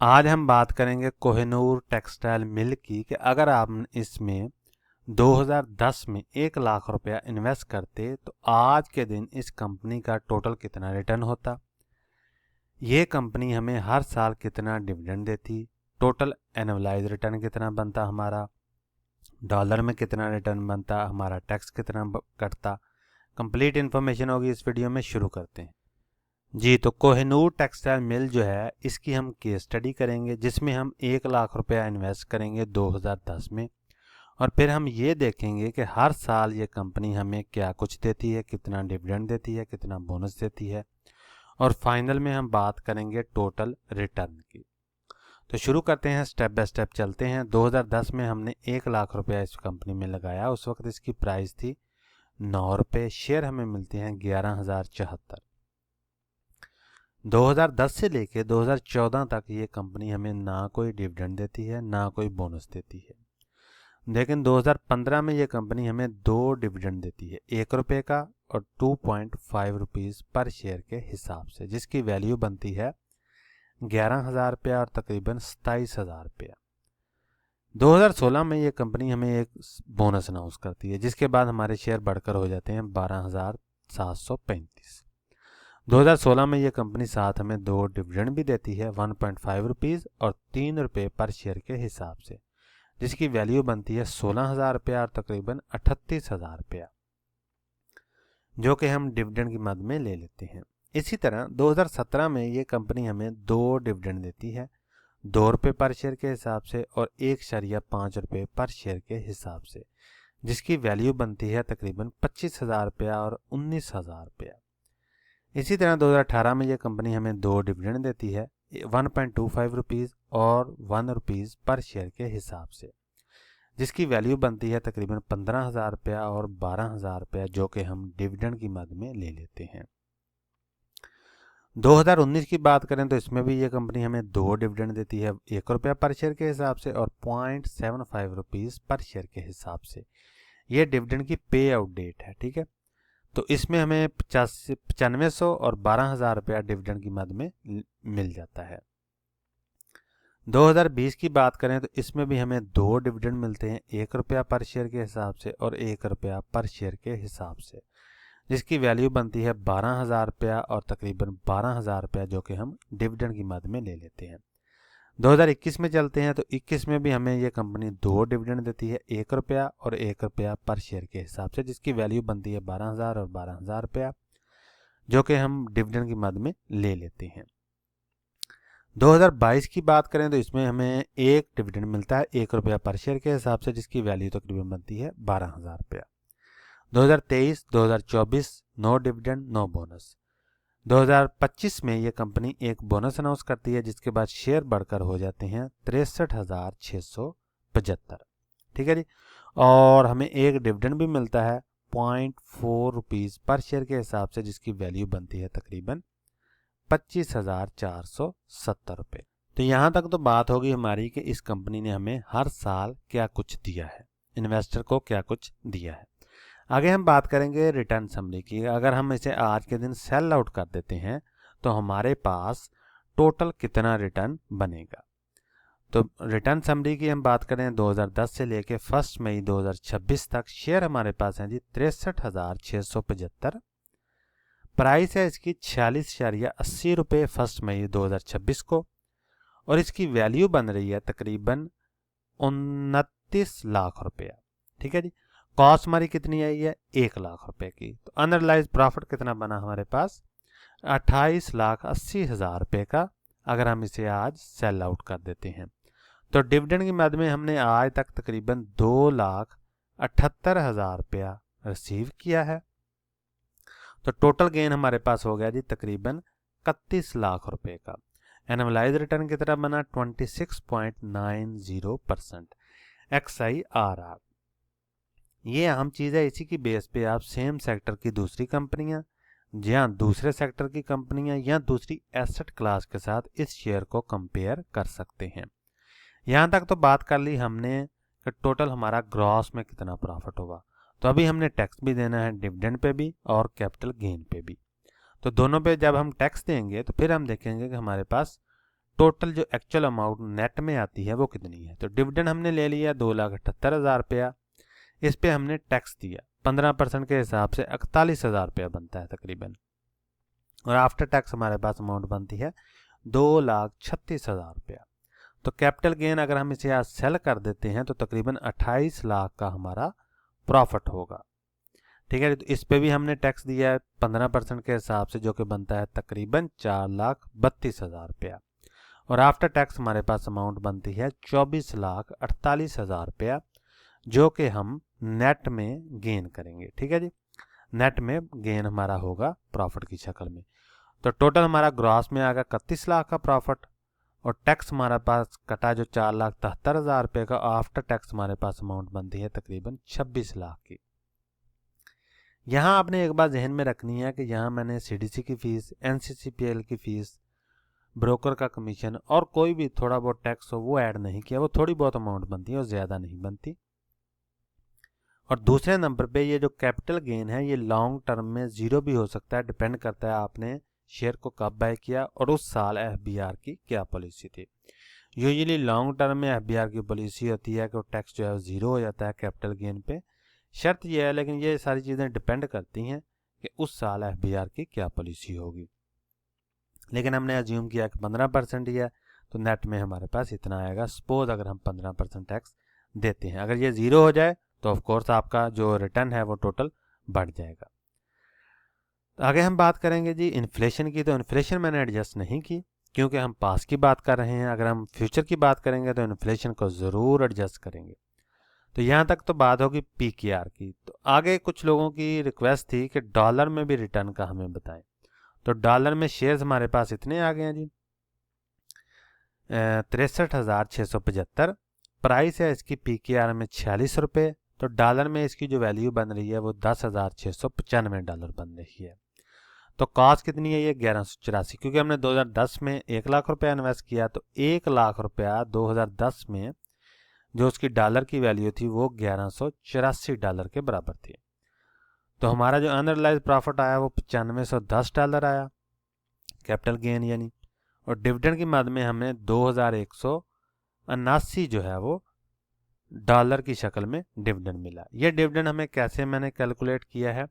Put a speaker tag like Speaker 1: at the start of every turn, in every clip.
Speaker 1: आज हम बात करेंगे कोहिनूर टेक्सटाइल मिल की कि अगर आप इसमें 2010 में 1 लाख रुपया इन्वेस्ट करते तो आज के दिन इस कंपनी का टोटल कितना रिटर्न होता। ये कंपनी हमें हर साल कितना डिविडेंड देती, टोटल एनुअलाइज रिटर्न कितना बनता हमारा, डॉलर में कितना रिटर्न बनता, हमारा टैक्स कितना कटता। कंप्लीट इन्फॉर्मेशन होगी इस वीडियो में। शुरू करते हैं जी। तो कोहिनूर टेक्सटाइल मिल जो है इसकी हम केस स्टडी करेंगे जिसमें हम 1 लाख रुपया इन्वेस्ट करेंगे 2010 में, और फिर हम ये देखेंगे कि हर साल ये कंपनी हमें क्या कुछ देती है, कितना डिविडेंड देती है, कितना बोनस देती है, और फाइनल में हम बात करेंगे टोटल रिटर्न की। तो शुरू करते हैं, स्टेप बाय स्टेप चलते हैं। 2010 में हमने 1 लाख रुपया इस कंपनी में लगाया। उस वक्त इसकी प्राइस थी 9 रुपये। शेयर हमें मिलते हैं 11,074। 2010 से लेके 2014 तक ये कंपनी हमें ना कोई डिविडेंड देती है ना कोई बोनस देती है, लेकिन 2015 में ये कंपनी हमें 2 डिविडेंड देती है, 1 रुपये का और 2.5 रुपीज़ पर शेयर के हिसाब से, जिसकी वैल्यू बनती है 11,000 रुपया और तकरीबन 27,000 रुपया। 2016 में ये कंपनी हमें एक बोनस अनाउंस करती है जिसके बाद हमारे शेयर बढ़कर हो जाते हैं 12,735। 2016 में ये कंपनी साथ हमें 2 डिविडेंड भी देती है, 1.5 रुपीज़ और 3 रुपये पर शेयर के हिसाब से, जिसकी वैल्यू बनती है 16,000 रुपया और तकरीबन 38,000 रुपया, जो कि हम डिविडेंड की मद में ले लेते हैं। इसी तरह 2017 में ये कंपनी हमें 2 डिविडेंड देती है, 2 रुपये पर शेयर के हिसाब से और 1.5 रुपये पर शेयर के हिसाब से, जिसकी वैल्यू बनती है तकरीबन 25,000 रुपया और 19,000 रुपया। इसी तरह 2018 में ये कंपनी हमें 2 डिविडेंड देती है, 1.25 रुपीज़ और 1 रुपीज़ पर शेयर के हिसाब से, जिसकी वैल्यू बनती है तकरीबन 15,000 रुपया और 12,000 रुपया, जो कि हम डिविडेंड की मद में ले लेते हैं। 2019 की बात करें तो इसमें भी ये कंपनी हमें 2 डिविडेंड देती है, 1 रुपया पर शेयर के हिसाब से और 0.75 रुपीज़ पर शेयर के हिसाब से। ये डिविडेंड की पे आउट डेट है, ठीक है। तो इसमें हमें 9500 और 12,000 रुपया डिविडेंड की मद में मिल जाता है। 2020 की बात करें तो इसमें भी हमें 2 डिविडेंड मिलते हैं, 1 रुपया पर शेयर के हिसाब से और 1 रुपया पर शेयर के हिसाब से, जिसकी वैल्यू बनती है 12,000 रुपया और तकरीबन 12,000 रुपया, जो कि हम डिविडेंड की मद में ले लेते हैं। 2021 में चलते हैं तो 21 में भी हमें ये कंपनी 2 डिविडेंड देती है, 1 रुपया और 1 रुपया पर शेयर के हिसाब से, जिसकी वैल्यू बनती है 12,000 और 12,000 रुपया, जो कि हम डिविडेंड की मद में ले लेते हैं। 2022 की बात करें तो इसमें हमें 1 डिविडेंड मिलता है, 1 रुपया पर शेयर के हिसाब से, जिसकी वैल्यू तकरीबन बनती है 12,000 रुपया। 2023, 2024 नो डिविडेंड नो बोनस। 2025 में ये कंपनी एक बोनस अनाउंस करती है जिसके बाद शेयर बढ़कर हो जाते हैं 63,675, ठीक है जी। और हमें एक डिविडेंड भी मिलता है 0.4 रुपीज़ पर शेयर के हिसाब से, जिसकी वैल्यू बनती है तकरीबन 25,470 रुपये। तो यहाँ तक तो बात होगी हमारी कि इस कंपनी ने हमें हर साल क्या कुछ दिया है, इन्वेस्टर को क्या कुछ दिया है। आगे हम बात करेंगे रिटर्न समरी की। अगर हम इसे आज के दिन सेल आउट कर देते हैं तो हमारे पास टोटल कितना रिटर्न बनेगा। तो रिटर्न समरी की हम बात करें 2010 से लेके 1 मई 2026 तक शेयर हमारे पास हैं जी 63,675। प्राइस है इसकी 46.80 रुपये 1 मई 2026 को, और इसकी वैल्यू बन रही है तकरीबन 29 लाख रुपया, ठीक है जी। कॉस्ट हमारी कितनी आई है 1 लाख रुपए की। तो अनरियलाइज प्रॉफिट कितना बना हमारे पास 28,80,000 रुपये का, अगर हम इसे आज सेल आउट कर देते हैं। तो डिविडेंड की मद में हमने आज तक तकरीबन 2,78,000 रुपया रिसीव किया है। तो टोटल गेन हमारे पास हो गया जी तकरीबन 31 लाख रुपए का। एनुअलाइज रिटर्न कितना बना 26.90%। XIRR ये अहम चीज़ है, इसी की बेस पे आप सेम सेक्टर की दूसरी कंपनियां या दूसरे सेक्टर की कंपनियां या दूसरी एसेट क्लास के साथ इस शेयर को कंपेयर कर सकते हैं। यहाँ तक तो बात कर ली हमने कि टोटल हमारा ग्रॉस में कितना प्रॉफिट होगा। तो अभी हमने टैक्स भी देना है डिविडेंड पे भी और कैपिटल गेन पे भी। तो दोनों पे जब हम टैक्स देंगे तो फिर हम देखेंगे कि हमारे पास टोटल जो एक्चुअल अमाउंट नेट में आती है वो कितनी है। तो डिविडेंड हमने ले लिया 2,78,000 रुपया, इस पे हमने टैक्स दिया 15% के हिसाब से 41,000 रुपया बनता है तकरीबन, और आफ्टर टैक्स हमारे पास अमाउंट बनती है 2,36,000 रुपया। तो कैपिटल गेन अगर हम इसे आज सेल कर देते हैं तो तकरीबन 28 लाख का हमारा प्रॉफिट होगा। ठीक है, तो इस पे भी हमने टैक्स दिया है 15% के हिसाब से, जो कि बनता है तकरीबन 4,32,000 रुपया, और आफ्टर टैक्स हमारे पास अमाउंट बनती है 24,48,000 रुपया, जो कि हम नेट में गेन करेंगे। ठीक है जी, नेट में गेन हमारा होगा प्रॉफिट की शक्ल में। तो टोटल हमारा ग्रॉस में आएगा 31 लाख का प्रॉफिट, और टैक्स हमारे पास कटा जो 4,73,000 रुपये का, आफ्टर टैक्स हमारे पास अमाउंट बनती है तकरीबन 26 लाख की। यहाँ आपने एक बात जहन में रखनी है कि यहाँ मैंने सीडीसी की फीस, एनसीसीपीएल की फीस, ब्रोकर का कमीशन और कोई भी थोड़ा बहुत टैक्स हो वो ऐड नहीं किया। वो थोड़ी बहुत अमाउंट बनती है और ज़्यादा नहीं बनती। और दूसरे नंबर पे ये जो कैपिटल गेन है ये लॉन्ग टर्म में ज़ीरो भी हो सकता है, डिपेंड करता है आपने शेयर को कब बाय किया और उस साल एफबीआर की क्या पॉलिसी थी। यूजुअली लॉन्ग टर्म में एफबीआर की पॉलिसी होती है कि टैक्स जो है ज़ीरो हो जाता है कैपिटल गेन पे। शर्त यह है, लेकिन ये सारी चीज़ें डिपेंड करती हैं कि उस साल एफबीआर की क्या पॉलिसी होगी। लेकिन हमने अज्यूम किया कि 15% ही है, तो नेट में हमारे पास इतना आएगा। सपोज अगर हम 15% टैक्स देते हैं, अगर ये ज़ीरो हो जाए तो ऑफ कोर्स आपका जो रिटर्न है वो टोटल बढ़ जाएगा। तो आगे हम बात करेंगे जी इन्फ्लेशन की। तो इन्फ्लेशन मैंने एडजस्ट नहीं की क्योंकि हम पास की बात कर रहे हैं। अगर हम फ्यूचर की बात करेंगे तो इन्फ्लेशन को ज़रूर एडजस्ट करेंगे। तो यहाँ तक तो बात होगी पीकेआर की। तो आगे कुछ लोगों की रिक्वेस्ट थी कि डॉलर में भी रिटर्न का हमें बताएं। तो डॉलर में शेयर्स हमारे पास इतने आ गए हैं जी, 63,675। प्राइस है इसकी पीकेआर में 46 रुपये। तो डॉलर में इसकी जो वैल्यू बन रही है वो $10,695 बन रही है। तो कॉस्ट कितनी है ये 1184, क्योंकि हमने 2010 में 1 लाख रुपया इन्वेस्ट किया। तो 1 लाख रुपया 2010 में जो उसकी डॉलर की वैल्यू थी वो $1184 के बराबर थी। तो हमारा जो अनरियलाइज प्रॉफिट आया वो $9510 आया कैपिटल गेन यानी। और डिविडेंड की मद में हमें 2179 जो है वो डॉलर की शक्ल में डिविडेंड मिला। ये डिविडेंड हमें कैसे मैंने कैलकुलेट किया है,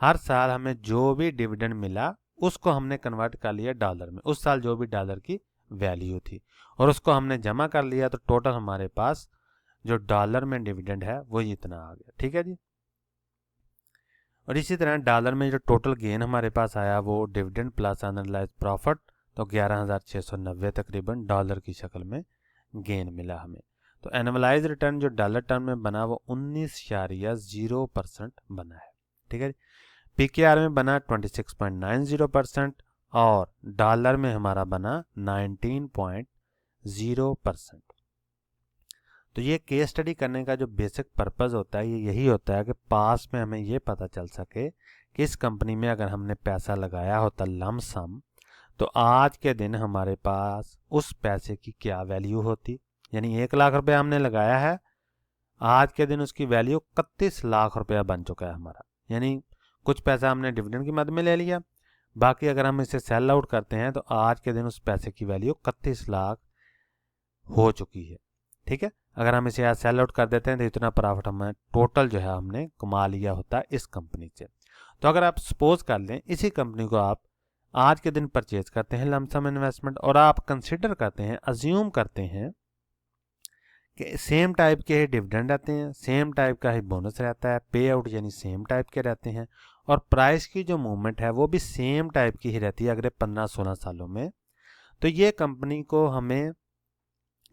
Speaker 1: हर साल हमें जो भी डिविडेंड मिला उसको हमने कन्वर्ट कर लिया डॉलर में, उस साल जो भी डॉलर की वैल्यू थी, और उसको हमने जमा कर लिया। तो टोटल हमारे पास जो डॉलर में डिविडेंड है वो इतना आ गया। ठीक है जी। और इसी तरह डॉलर में जो टोटल गेन हमारे पास आया वो डिविडेंड प्लस अनरियलाइज प्रॉफिट, तो 11,690 तकरीबन डॉलर की शक्ल में गेन मिला हमें। तो एनुअलाइज रिटर्न जो डॉलर टर्म में बना वो 19.0% बना है। ठीक है जी। पीकेआर में बना 26.90% और डॉलर में हमारा बना 19.0%। तो ये केस स्टडी करने का जो बेसिक पर्पस होता है ये यही होता है कि पास में हमें ये पता चल सके कि इस कंपनी में अगर हमने पैसा लगाया होता लमसम, तो आज के दिन हमारे पास उस पैसे की क्या वैल्यू होती। यानी 1 लाख रुपया हमने लगाया है, आज के दिन उसकी वैल्यू 31 लाख रुपया बन चुका है हमारा। यानी कुछ पैसा हमने डिविडेंड की मद में ले लिया, बाकी अगर हम इसे सेल आउट करते हैं तो आज के दिन उस पैसे की वैल्यू 31 लाख हो चुकी है। ठीक है, अगर हम इसे आज सेल आउट कर देते हैं तो इतना प्रॉफिट हमें टोटल जो है हमने कमा लिया होता है इस कंपनी से। तो अगर आप सपोज कर लें इसी कंपनी को आप आज के दिन परचेज करते हैं लमसम इन्वेस्टमेंट, और आप कंसिडर करते हैं, अज्यूम करते हैं कि सेम टाइप के ही डिविडेंड आते हैं, सेम टाइप का ही बोनस रहता है, पे आउट यानी सेम टाइप के रहते हैं, और प्राइस की जो मूवमेंट है वो भी सेम टाइप की ही रहती है अगले 15-16 सालों में। तो ये कंपनी को हमें,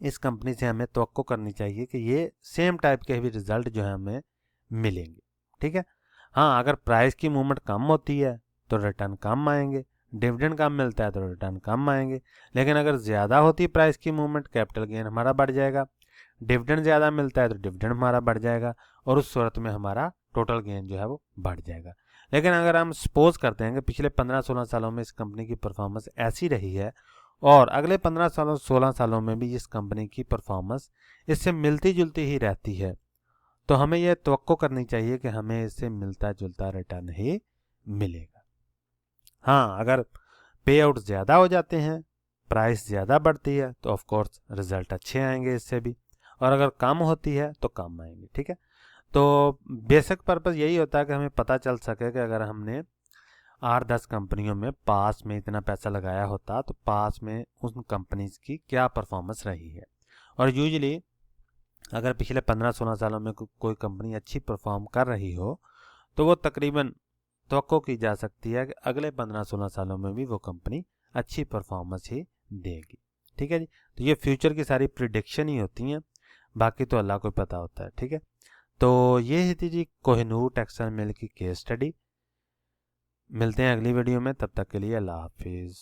Speaker 1: इस कंपनी से हमें तवक्को करनी चाहिए कि ये सेम टाइप के भी रिजल्ट जो है हमें मिलेंगे। ठीक है। हाँ, अगर प्राइस की मूवमेंट कम होती है तो रिटर्न कम आएंगे, डिविडेंड कम मिलता है तो रिटर्न कम आएंगे। लेकिन अगर ज़्यादा होती है प्राइस की मूवमेंट, कैपिटल गेन हमारा बढ़ जाएगा, डिविडेंड ज़्यादा मिलता है तो डिविडेंड हमारा बढ़ जाएगा, और उस सूरत में हमारा टोटल गेन जो है वो बढ़ जाएगा। लेकिन अगर हम सपोज करते हैं कि पिछले 15-16 सालों में इस कंपनी की परफॉर्मेंस ऐसी रही है और अगले 15-16 सालों में भी इस कंपनी की परफॉर्मेंस इससे मिलती जुलती ही रहती है, तो हमें यह तवक्को करनी चाहिए कि हमें इससे मिलता जुलता रिटर्न ही मिलेगा। हाँ, अगर पे आउट ज़्यादा हो जाते हैं, प्राइस ज़्यादा बढ़ती है तो ऑफ कोर्स रिजल्ट अच्छे आएंगे इससे भी, और अगर कम होती है तो कम आएंगे। ठीक है, तो बेसिक पर्पस यही होता है कि हमें पता चल सके कि अगर हमने 8-10 कंपनियों में पास में इतना पैसा लगाया होता तो पास में उन कंपनीज की क्या परफॉर्मेंस रही है। और यूजुअली अगर पिछले 15-16 सालों में कोई कंपनी अच्छी परफॉर्म कर रही हो तो वो तकरीबन तवक्को की जा सकती है कि अगले 15-16 सालों में भी वो कंपनी अच्छी परफॉर्मेंस ही देगी। ठीक है जी, तो ये फ्यूचर की सारी प्रिडिक्शन ही होती हैं, बाकी तो अल्लाह को पता होता है। ठीक है, तो ये ही थी जी कोहिनूर टेक्सटाइल मिल की केस स्टडी। मिलते हैं अगली वीडियो में, तब तक के लिए अल्लाह हाफिज़।